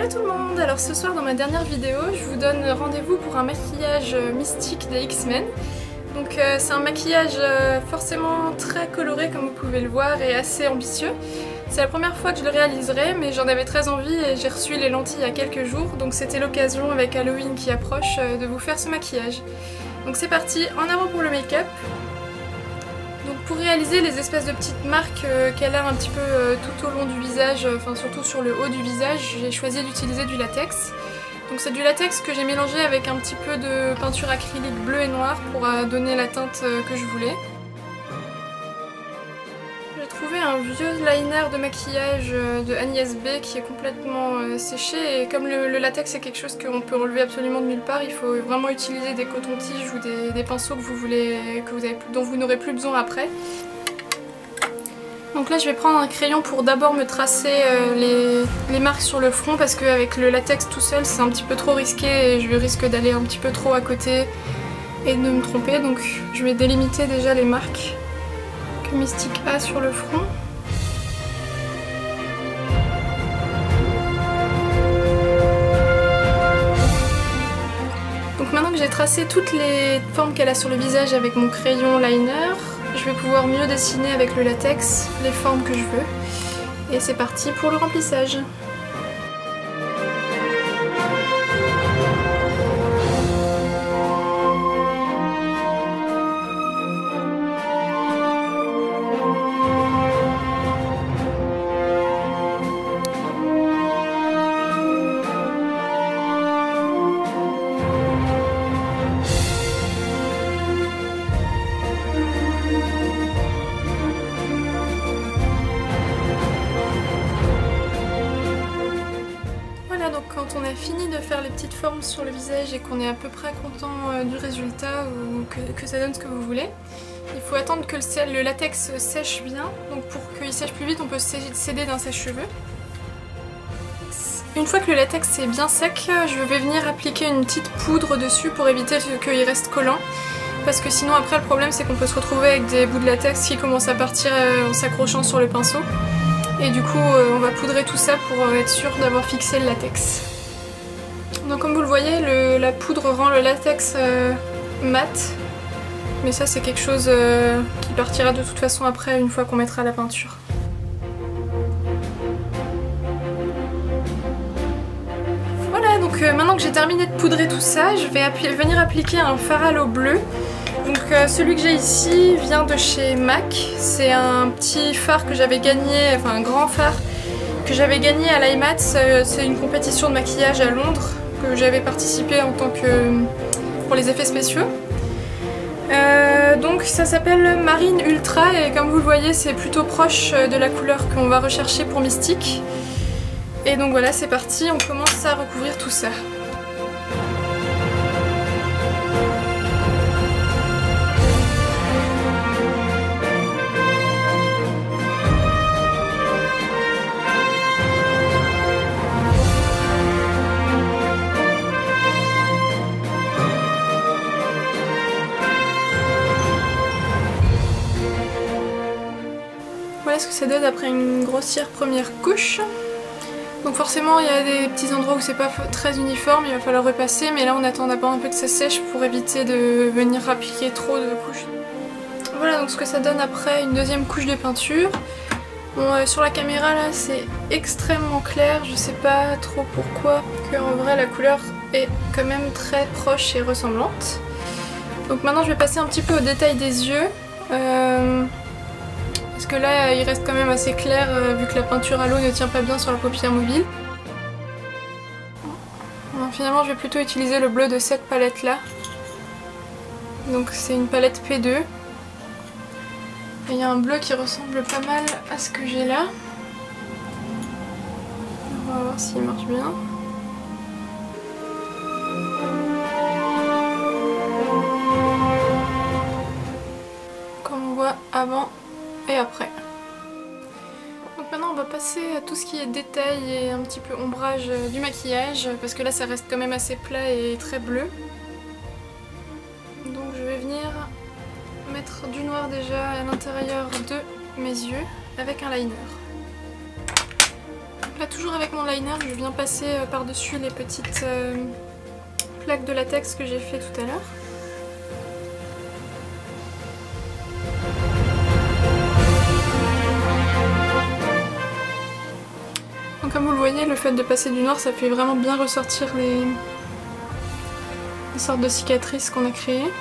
Hello tout le monde. Alors ce soir dans ma dernière vidéo, je vous donne rendez-vous pour un maquillage mystique des X-Men. Donc c'est un maquillage forcément très coloré comme vous pouvez le voir et assez ambitieux. C'est la première fois que je le réaliserai, mais j'en avais très envie et j'ai reçu les lentilles il y a quelques jours, donc c'était l'occasion avec Halloween qui approche de vous faire ce maquillage. Donc c'est parti, en avant pour le make-up. Donc pour réaliser les espèces de petites marques qu'elle a un petit peu tout au long du visage, enfin surtout sur le haut du visage, j'ai choisi d'utiliser du latex. Donc c'est du latex que j'ai mélangé avec un petit peu de peinture acrylique bleue et noire pour donner la teinte que je voulais. J'ai trouvé un vieux liner de maquillage de Agnès B qui est complètement séché, et comme le latex c'est quelque chose qu'on peut enlever absolument de nulle part, il faut vraiment utiliser des cotons-tiges ou des pinceaux dont vous n'aurez plus besoin après. Donc là je vais prendre un crayon pour d'abord me tracer les marques sur le front, parce qu'avec le latex tout seul c'est un petit peu trop risqué et je risque d'aller un petit peu trop à côté et de me tromper, donc je vais délimiter déjà les marques que Mystique a sur le front. Donc maintenant que j'ai tracé toutes les formes qu'elle a sur le visage avec mon crayon liner, je vais pouvoir mieux dessiner avec le latex les formes que je veux. Et c'est parti pour le remplissage. Donc quand on a fini de faire les petites formes sur le visage et qu'on est à peu près content du résultat ou que ça donne ce que vous voulez, il faut attendre que le latex sèche bien. Donc pour qu'il sèche plus vite, on peut s'aider d'un sèche-cheveux. Une fois que le latex est bien sec, je vais venir appliquer une petite poudre dessus pour éviter qu'il reste collant. Parce que sinon après le problème c'est qu'on peut se retrouver avec des bouts de latex qui commencent à partir en s'accrochant sur le pinceau. Et du coup on va poudrer tout ça pour être sûr d'avoir fixé le latex. Donc comme vous le voyez, la poudre rend le latex mat. Mais ça c'est quelque chose qui partira de toute façon après une fois qu'on mettra la peinture. Voilà, donc maintenant que j'ai terminé de poudrer tout ça, je vais venir appliquer un fard à l'eau bleu. Donc celui que j'ai ici vient de chez MAC, c'est un petit fard que j'avais gagné, enfin un grand fard que j'avais gagné à l'IMAT, c'est une compétition de maquillage à Londres que j'avais participé en tant que pour les effets spéciaux. Donc ça s'appelle Marine Ultra et comme vous le voyez c'est plutôt proche de la couleur qu'on va rechercher pour Mystique. Et donc voilà, c'est parti, on commence à recouvrir tout ça. Voilà ce que ça donne après une grossière première couche. Donc forcément il y a des petits endroits où c'est pas très uniforme, il va falloir repasser, mais là on attend d'abord un peu que ça sèche pour éviter de venir appliquer trop de couches. Voilà donc ce que ça donne après une deuxième couche de peinture. Bon, sur la caméra là c'est extrêmement clair, je sais pas trop pourquoi, qu'en vrai la couleur est quand même très proche et ressemblante. Donc maintenant je vais passer un petit peu au détail des yeux. Parce que là il reste quand même assez clair vu que la peinture à l'eau ne tient pas bien sur la paupière mobile. Alors, finalement je vais plutôt utiliser le bleu de cette palette là. Donc c'est une palette P2. Et il y a un bleu qui ressemble pas mal à ce que j'ai là. On va voir s'il marche bien. Comme on voit avant et après. Donc maintenant on va passer à tout ce qui est détail et un petit peu ombrage du maquillage, parce que là ça reste quand même assez plat et très bleu. Donc je vais venir mettre du noir déjà à l'intérieur de mes yeux avec un liner. Là, toujours avec mon liner, je viens passer par-dessus les petites plaques de latex que j'ai fait tout à l'heure. Donc comme vous le voyez, le fait de passer du noir, ça fait vraiment bien ressortir les sortes de cicatrices qu'on a créées.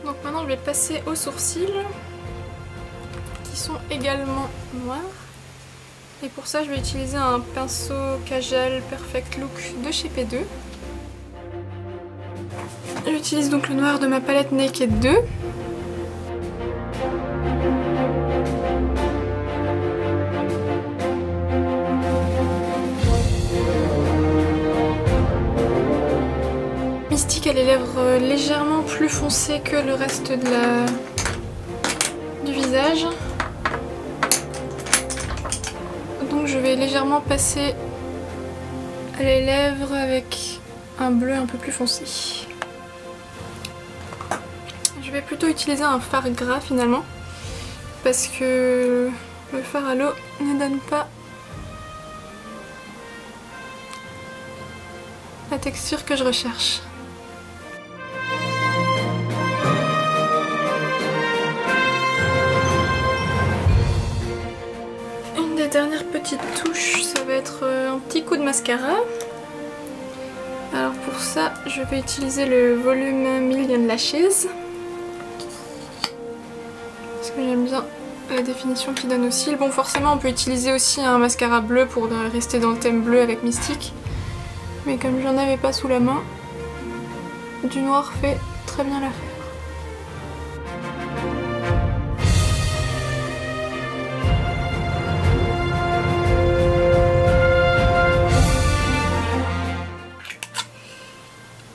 Donc maintenant je vais passer aux sourcils, qui sont également noirs. Et pour ça je vais utiliser un pinceau Kajal Perfect Look de chez P2. J'utilise donc le noir de ma palette Naked 2. Mystique a les lèvres légèrement plus foncées que le reste du visage. Donc je vais légèrement passer les lèvres avec un bleu un peu plus foncé. Je vais plutôt utiliser un fard gras finalement, parce que le fard à l'eau ne donne pas la texture que je recherche. Une des dernières petites touches, ça va être un petit coup de mascara. Alors pour ça, je vais utiliser le volume Million Lashes. Parce que j'aime bien la définition qu'il donne au cils. Bon, forcément on peut utiliser aussi un mascara bleu pour rester dans le thème bleu avec Mystique. Mais comme j'en avais pas sous la main, du noir fait très bien l'affaire.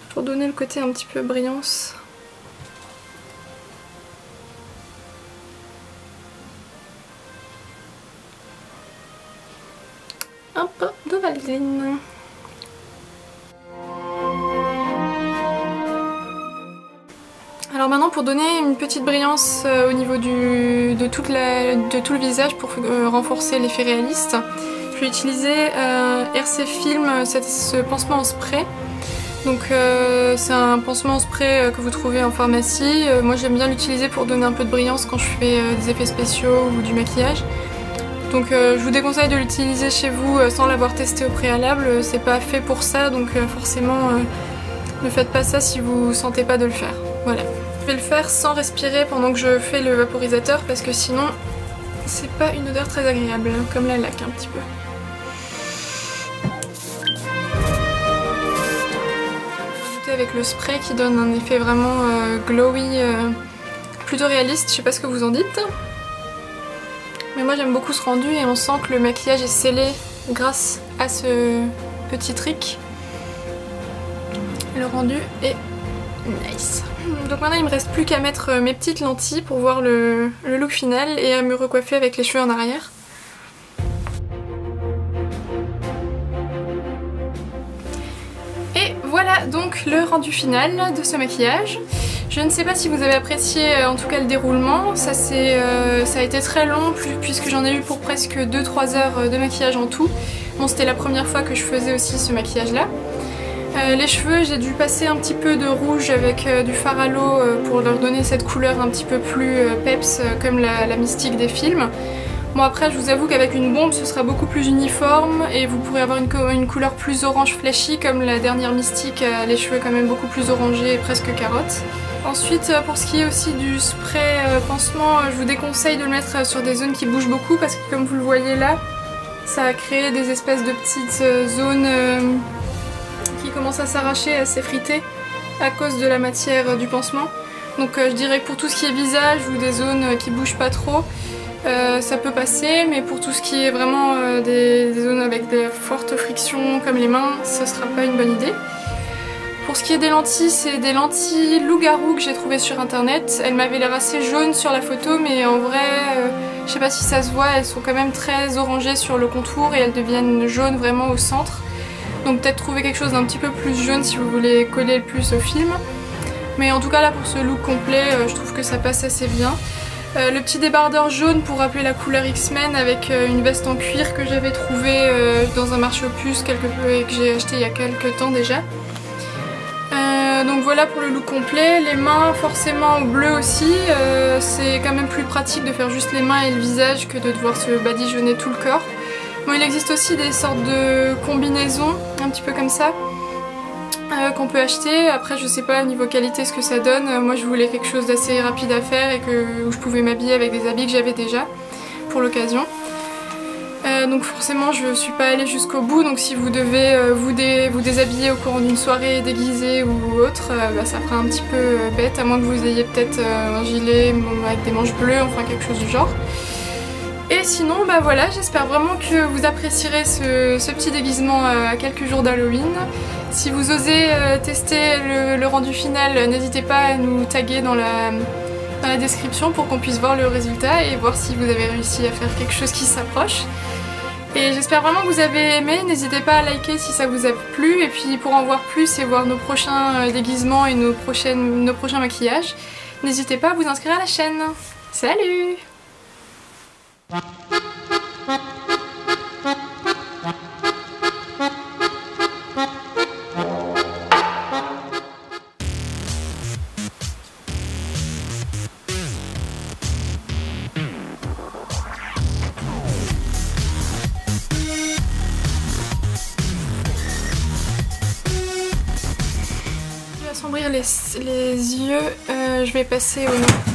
Pour donner le côté un petit peu brillance. Un peu de Vaseline. Alors maintenant, pour donner une petite brillance au niveau de tout le visage pour renforcer l'effet réaliste, je vais utiliser RC Film, ce pansement en spray. Donc c'est un pansement en spray que vous trouvez en pharmacie. Moi j'aime bien l'utiliser pour donner un peu de brillance quand je fais des effets spéciaux ou du maquillage. Donc je vous déconseille de l'utiliser chez vous sans l'avoir testé au préalable, c'est pas fait pour ça, donc forcément ne faites pas ça si vous sentez pas de le faire. Voilà. Je vais le faire sans respirer pendant que je fais le vaporisateur parce que sinon c'est pas une odeur très agréable, comme la laque un petit peu. Avec le spray qui donne un effet vraiment glowy, plutôt réaliste, je sais pas ce que vous en dites. Mais moi j'aime beaucoup ce rendu et on sent que le maquillage est scellé grâce à ce petit trick. Le rendu est nice. Donc maintenant il me reste plus qu'à mettre mes petites lentilles pour voir le look final et à me recoiffer avec les cheveux en arrière. Voilà donc le rendu final de ce maquillage. Je ne sais pas si vous avez apprécié en tout cas le déroulement, ça a été très long puisque j'en ai eu pour presque 2-3 heures de maquillage en tout. Bon, c'était la première fois que je faisais aussi ce maquillage là. Les cheveux, j'ai dû passer un petit peu de rouge avec du fard à l'eau pour leur donner cette couleur un petit peu plus peps comme la Mystique des films. Bon après je vous avoue qu'avec une bombe ce sera beaucoup plus uniforme et vous pourrez avoir une couleur plus orange flashy comme la dernière Mystique a les cheveux quand même beaucoup plus orangés et presque carottes. Ensuite pour ce qui est aussi du spray pansement, je vous déconseille de le mettre sur des zones qui bougent beaucoup parce que comme vous le voyez là, ça a créé des espèces de petites zones qui commencent à s'arracher, à s'effriter à cause de la matière du pansement. Donc je dirais que pour tout ce qui est visage ou des zones qui bougent pas trop, ça peut passer, mais pour tout ce qui est vraiment des zones avec des fortes frictions comme les mains, ce sera pas une bonne idée. Pour ce qui est des lentilles, c'est des lentilles loup-garou que j'ai trouvées sur internet. Elles m'avaient l'air assez jaunes sur la photo, mais en vrai, je sais pas si ça se voit, elles sont quand même très orangées sur le contour et elles deviennent jaunes vraiment au centre. Donc peut-être trouver quelque chose d'un petit peu plus jaune si vous voulez coller le plus au film. Mais en tout cas là pour ce look complet, je trouve que ça passe assez bien. Le petit débardeur jaune pour rappeler la couleur X-Men avec une veste en cuir que j'avais trouvé dans un marché aux puces et que j'ai acheté il y a quelques temps déjà. Donc voilà pour le look complet. Les mains forcément au bleu aussi, c'est quand même plus pratique de faire juste les mains et le visage que de devoir se badigeonner tout le corps. Bon, il existe aussi des sortes de combinaisons un petit peu comme ça qu'on peut acheter. Après je sais pas niveau qualité ce que ça donne. Moi je voulais quelque chose d'assez rapide à faire et où je pouvais m'habiller avec des habits que j'avais déjà pour l'occasion. Donc forcément je suis pas allée jusqu'au bout, donc si vous devez vous déshabiller au cours d'une soirée déguisée ou autre, ça fera un petit peu bête, à moins que vous ayez peut-être un gilet avec des manches bleues, enfin quelque chose du genre. Et sinon voilà, j'espère vraiment que vous apprécierez ce petit déguisement à quelques jours d'Halloween. Si vous osez tester le rendu final, n'hésitez pas à nous taguer dans la description pour qu'on puisse voir le résultat et voir si vous avez réussi à faire quelque chose qui s'approche. Et j'espère vraiment que vous avez aimé, n'hésitez pas à liker si ça vous a plu, et puis pour en voir plus et voir nos prochains déguisements et nos prochains maquillages, n'hésitez pas à vous inscrire à la chaîne. Salut! Assombrir les yeux, je vais passer au noir.